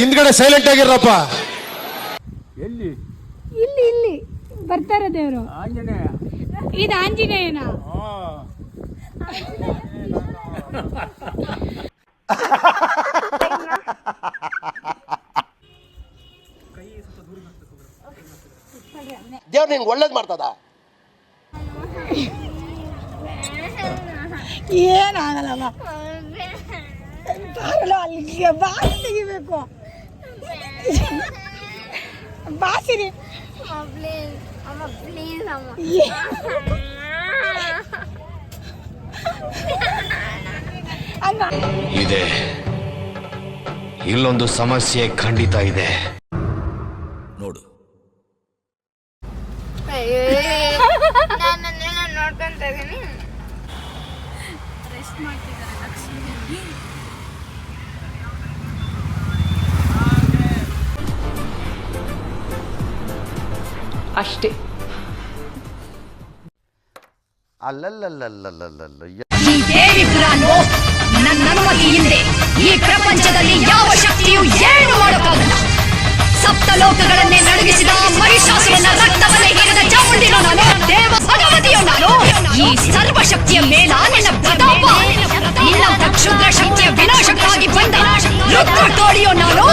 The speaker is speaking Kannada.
ಹಿಂದ್ಗಡೆ ಸೈಲೆಂಟ್ ಆಗಿರಪ್ಪ. ಎಲ್ಲಿ ಇಲ್ಲಿ ಇಲ್ಲಿ ಬರ್ತಾರೆ ದೇವರು. ಆಂಜನೇಯ. ಇದು ಆಂಜನೇಯನ. ದೇವ್ರು ನಿಂಗೆ ಒಳ್ಳೇದ್ ಮಾಡ್ತದ. ಏನಾಗಲ್ಲಮ್ಮ, ಅಲ್ಲಿಗೆ ಬಾಸಿ ತೆಗಿಬೇಕು. ಬಾಸಿರಿ ಇದೆ. ಇಲ್ಲೊಂದು ಸಮಸ್ಯೆ ಖಂಡಿತ ಇದೆ ನೋಡು. ನೋಡ್ಕೊಂತ ಇದೀನಿ. ರೆಸ್ಟ್ ಮಾಡ್ತಿದ್ದಾರೆ ಲಕ್ಷ್ಮಿ. ಅಷ್ಟೇ. ಈ ದೇವಿ ಪ್ಲಾನು ನನ್ನ ಅನುಮತಿ ಇಲ್ಲದೆ ಈ ಪ್ರಪಂಚದಲ್ಲಿ ಯಾವ ಶಕ್ತಿಯು ಏನು ಮಾಡೋಕ್ಕಾಗಲ್ಲ. ಸಪ್ತ ಲೋಕಗಳನ್ನೇ ನಡುಗಿಸಿದ ಮಹಿಷಾಸುರನ ರಕ್ತವನ್ನೇ ಹೀರಿದ ಚಾಮುಂಡಿನೋ ನಾನು, ದೇವ ಭಗವತಿಯೋ ನಾನು. ಈ ಸರ್ವಶಕ್ತಿಯ ಮೇಲ ನಿನ್ನ ಪ್ರತಾಪ, ನಿನ್ನ ಕ್ಷುದ್ರ ಶಕ್ತಿಯ ವಿನಾಶಕ್ಕಾಗಿ ಬಂದ ರುದ್ರ ತೋಳಿಯೋ ನಾನು.